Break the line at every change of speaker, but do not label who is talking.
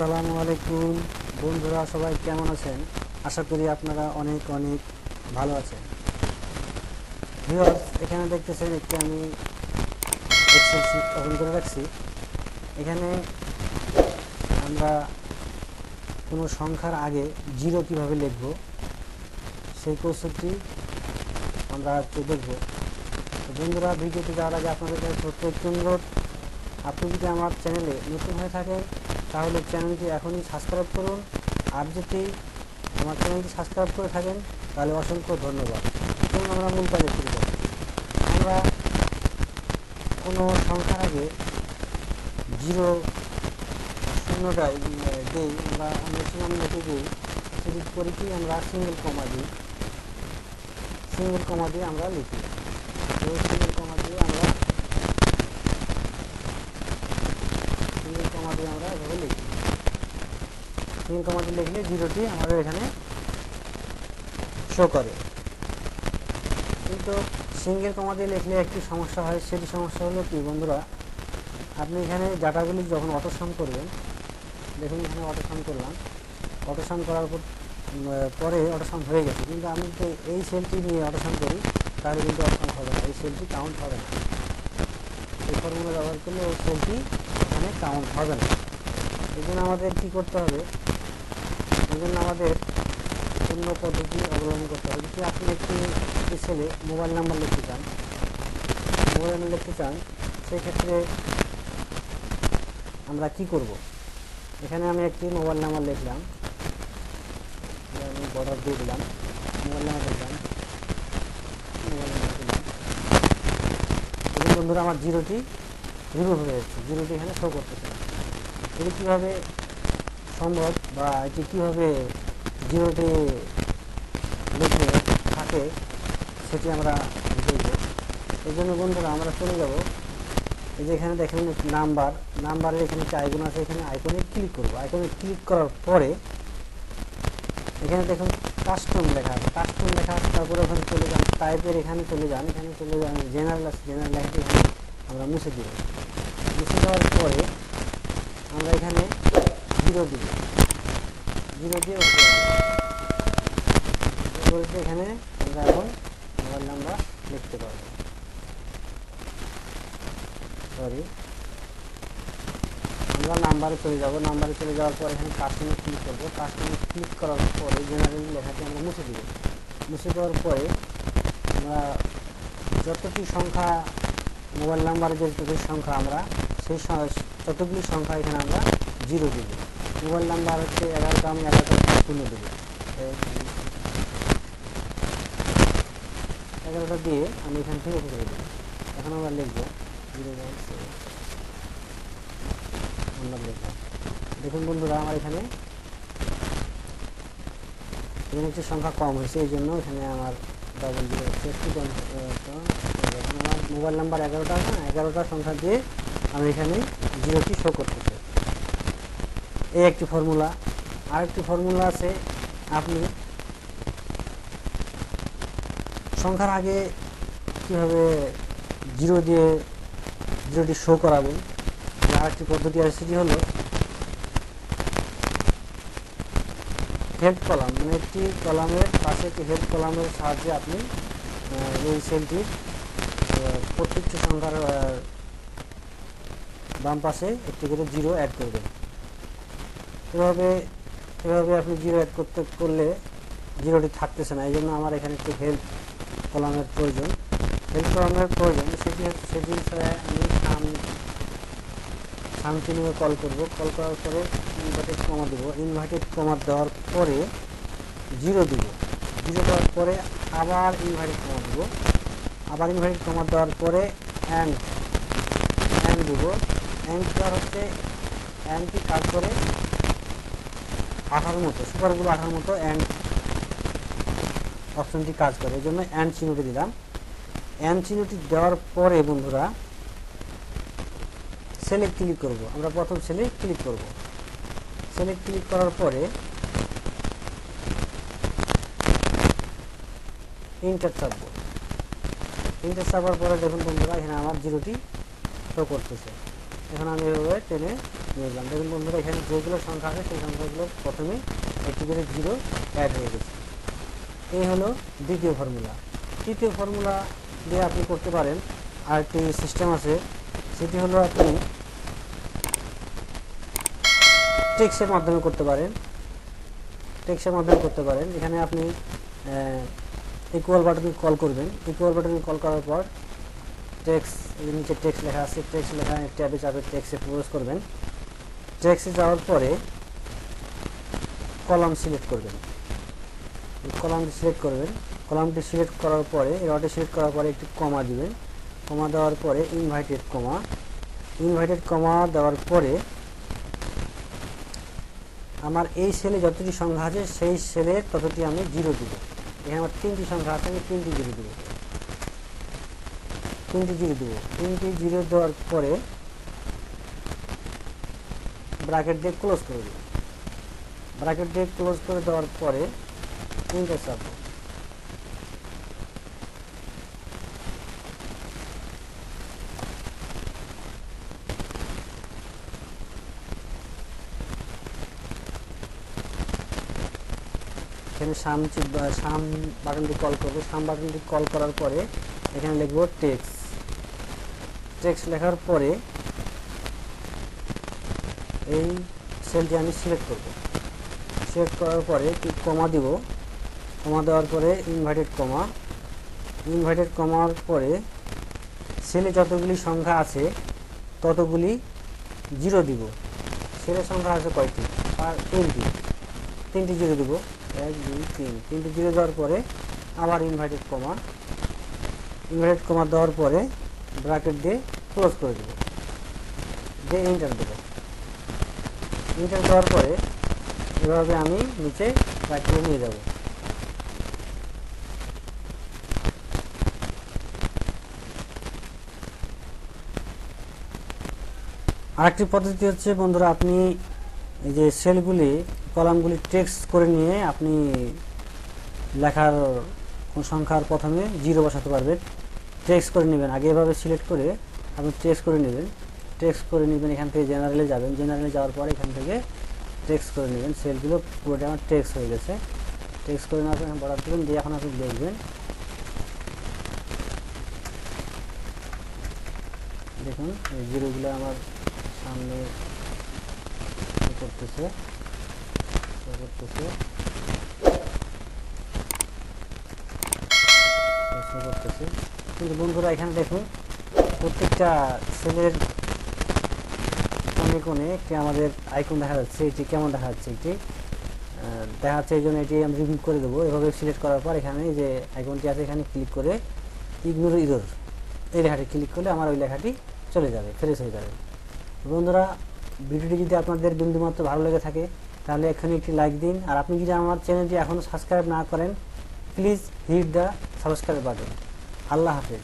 আসসালামু আলাইকুম বন্ধুরা, সবাই কেমন আছেন? আশা করি আপনারা অনেক অনেক ভালো আছেন। ভিউয়ার্স, এখানে দেখতেছেন একটি আমি এক্সেল শীট ওপেন করে রাখছি। এখানে আমরা কোনো সংখ্যার আগে জিরো কিভাবে লিখব সেই কৌশলটি আমরা আজকে দেখব। বন্ধুরা, ভিডিওটি যাওয়ার আগে আপনাদের কাছে ছোট্ট একটি অনুরোধ, আপনি যদি আমার চ্যানেলে নতুন হয়ে থাকেন তাহলে চ্যানেলটি এখনই সাবস্ক্রাইব করুন, আর যদি আমার চ্যানেলটি সাবস্ক্রাইব করে থাকেন তাহলে অসংখ্য ধন্যবাদ। এবং আমরা মূল কাজে শুরু করি। আমরা কোনো সংখ্যার আগে জিরো শূন্যটা দিই, আমরা ম্যাক্সিমাম লিখে দিই। সেটি করি কি, আমরা সিঙ্গেল কমা দিয়ে আমরা লিখি। সিঙ্গেল কমা দিয়ে আমরা এভাবে লিখি। সিঙ্গেল কমা দিয়ে লিখলে জিরোটি আমাদের এখানে শো করে। কিন্তু সিঙ্গেল কমা দিয়ে লিখলে একটি সমস্যা হয়। সেটি সমস্যা হলো কি বন্ধুরা, আপনি এখানে ডাটাগুলি যখন অটোসাম করবেন, দেখুন এখানে অটোসাম করলাম, অটোসাম করার পরে অটোসাম হয়ে গেছে, কিন্তু আমি যদি এই সেলটি নিয়ে অটোসাম করি তাহলে কিন্তু অটোসাম হবে না, এই সেলটি কাউন্ট হবে না। এই ফর্মুলা ব্যবহার করলে ওই সেলটি এখানে কাউন্ট হবে না। এই জন্য আমাদের কী করতে হবে, অন্য পদ্ধতি অবলম্বন করতে হবে। যদি আপনি একটি সেলে মোবাইল নাম্বার লিখতে চান, সেই ক্ষেত্রে আমরা কি করব, এখানে আমি একটি মোবাইল নাম্বার লিখলাম, আমি বর্ডার দিয়ে দিলাম, মোবাইল নাম্বার দিলাম। এবং বন্ধুরা, আমার জিরোটি রিমুভ হয়ে যাচ্ছে, জিরোটি এখানে শো করতেছে না। এটি কীভাবে সম্ভব বা এটি কীভাবে জিরোটি লিখে থাকে সেটি আমরা দেখব। এই জন্য বন্ধুরা আমরা চলে যাব, এই যে এখানে দেখেন নাম্বারের এখানে একটি আইকন আছে, এখানে আইকনে ক্লিক করব। আইকনে ক্লিক করার পরে এখানে দেখুন কাস্টম লেখা আছে, তারপরে ওখানে চলে যান টাইপের, এখানে চলে যান জেনারেল আছে, জেনারেল লেখাটি এখানে আমরা মুছে দিব। মুছে দেওয়ার পরে আমরা এখানে জিরো দিয়ে এখানে আমরা এখন মোবাইল নাম্বার লিখতে পারবো। আমরা নাম্বারে চলে যাব। নাম্বারে চলে যাওয়ার পর এখানে কাস্টমে ক্লিক করবো। কাস্টমে ক্লিক করার পরে জেনারেল লেখাটি আমরা মুছে দিব। মুছে দেওয়ার পরে আমরা যতটি সংখ্যা মোবাইল নাম্বারে যতটি সংখ্যা আমরা সেই ততগুলি সংখ্যা এখানে আমরা জিরো দিব। মোবাইল নাম্বার হচ্ছে 11টা, আমি 11টা শূন্য দেবো। 11টা দিয়ে আমি এখান থেকে করে দেবো। এখন আমরা লিখবো 0.7 লিখলাম। দেখুন বন্ধুরা, আমার এখানে একটি সংখ্যা কম হয়েছে, এই জন্য এখানে আমার ডবল জিরো হচ্ছে। আমার মোবাইল নাম্বার 11টা আছে না, 11টা সংখ্যা দিয়ে আমি এখানে জিরোটি শো করতেছে। এই একটি ফর্মুলা। আরেকটি ফর্মুলা আছে, আপনি সংখ্যার আগে কীভাবে জিরো দিয়ে জিরোটি শো করাবেন। আরেকটি পদ্ধতি আছে, সেটি হলো হেড কলাম, মানে একটি কলামের পাশে একটি হেড কলামের সাহায্যে আপনি এই সেলটির প্রত্যেকটি সংখ্যার বাম পাশে একটি করে জিরো অ্যাড করবেন। এভাবে আপনি জিরো অ্যাড করলে জিরোটি থাকতেছে না। এই জন্য আমার এখানে একটি হেল্প কলামের প্রয়োজন। সেটি আমি সামথিংয়ে কল করব। কল করার পরে ইনভার্টেড কমা দেবো। ইনভার্টেড কমা দেওয়ার পরে জিরো দিব। জিরো দেওয়ার পরে আবার ইনভার্টেড কমা দেবো। আবার ইনভার্টেড কমা দেওয়ার পরে অ্যান্ড দেবো। অ্যান্ড দেওয়ার হচ্ছে অ্যান্ডটি কাজ করে আঠার মতো, সুপারগুলো আঠার মতো অ্যান্ড অপশনটি কাজ করে, এই জন্য অ্যান্ড চিহ্নটি দিলাম। অ্যান্ড চিহ্নটি দেওয়ার পরে বন্ধুরা সেলে ক্লিক করব। আমরা প্রথম সেলে ক্লিক করব। সেলে ক্লিক করার পরে ইন্টার চাপবো। ইন্টার চাপার পরে দেখুন বন্ধুরা, এখানে আমার জিরোটি শো করতেছে। এখন আমি এভাবে টেনে নিয়ে গেলাম। দেখুন বন্ধুরা, এখানে যেগুলো সংখ্যা আছে সেই সংখ্যাগুলো প্রথমে একটি করে জিরো অ্যাড হয়ে গেছে। এই হলো দ্বিতীয় ফর্মুলা। তৃতীয় ফর্মুলা দিয়ে আপনি করতে পারেন। আরেকটি সিস্টেম আছে, সেটি হলো আপনি টেক্সটের মাধ্যমে করতে পারেন। এখানে আপনি ইকুয়াল বাটনে কল করবেন। ইকুয়াল বাটনে কল করার পর টেক্সট, নিচে টেক্সট লেখা আছে, টেক্সট লেখা ট্যাবে চাপে টেক্সটে প্রবেশ করবেন। টেক্সটে যাওয়ার পরে কলাম সিলেক্ট করবেন। কলামটি সিলেক্ট করার পরে রডে সিলেক্ট করার পরে একটি কমা দিবেন। কমা দেওয়ার পরে ইনভার্টেড কমা দেওয়ার পরে আমার এই সেলে যতটি সংখ্যা আছে সেই সেলের ততটি আমি জিরো দিব। এখানে আমার 3টি সংখ্যা আছে, আমি 3টি জিরো দিব। 3টি জিরো দেওয়ার পরে ব্র্যাকেট দিয়ে ক্লোজ করে দেব। ব্র্যাকেট দিয়ে ক্লোজ করে দেওয়ার পরে এন্টার চাপব। এখানে সাম বাটনটি কল করবে। সাম বাটনটি কল করার পরে এখানে লিখব টেক্সট লেখার পরে এই সেলটি আমি সিলেক্ট করব। সিলেক্ট করার পরে কমা দিব। কমা দেওয়ার পরে ইনভার্টেড কমার পরে সেলে যতগুলি সংখ্যা আছে ততগুলি জিরো দিব। সেলের সংখ্যা আছে কয়টি? আর 3টি জিরো দিব। 1 2 3 3টি জিরো দেওয়ার পরে আবার ইনভার্টেড কমা দেওয়ার পরে ব্র্যাকেট দিয়ে ক্লোজ করে দেব, দিয়ে এন্টার দেব। এন্টার দেওয়ার পরে এভাবে আমি নিচে ব্র্যাকেটে নিয়ে যাব। আরেকটি পদ্ধতি হচ্ছে বন্ধুরা, আপনি এই যে সেলগুলি কলামগুলি টেক্সট করে নিয়ে আপনি লেখার কোন সংখ্যার প্রথমে জিরো বসাতে পারবেন। টেক্সট করে নেবেন, আগে এভাবে সিলেক্ট করে আপনি টেক্সট করে নেবেন। এখান থেকে জেনারেলে যাবেন। জেনারেলে যাওয়ার পরে এখান থেকে টেক্সট করে নেবেন। সেলগুলো পুরোটা আমার টেক্সট হয়ে গেছে। টেক্সট করে নেওয়ার পর বর্ডার দেবেন, দিয়ে এখন আপনি দেখবেন। দেখুন এই জিরোগুলো আমার সামনে করতেছে। কিন্তু বন্ধুরা এখানে দেখুন প্রত্যেকটা সেলের কোণে আমাদের আইকন দেখা যাচ্ছে। এটি কেমন দেখা যাচ্ছে? এই জন্য এটি আমি রিমুভ করে দেবো। এভাবে সিলেক্ট করার পর এখানে যে আইকনটি আছে এখানে ক্লিক করে ইগনোর এরর এই লেখাটি ক্লিক করলে আমার ওই লেখাটি চলে যাবে, ফ্রেশ হয়ে যাবে। বন্ধুরা, ভিডিওটি যদি আপনাদের বিন্দুমাত্র ভালো লেগে থাকে তাহলে এখানে একটি লাইক দিন। আর আপনি যদি আমার চ্যানেলটি এখনও সাবস্ক্রাইব না করেন, please hit the subscribe button. আল্লাহ হাফেজ।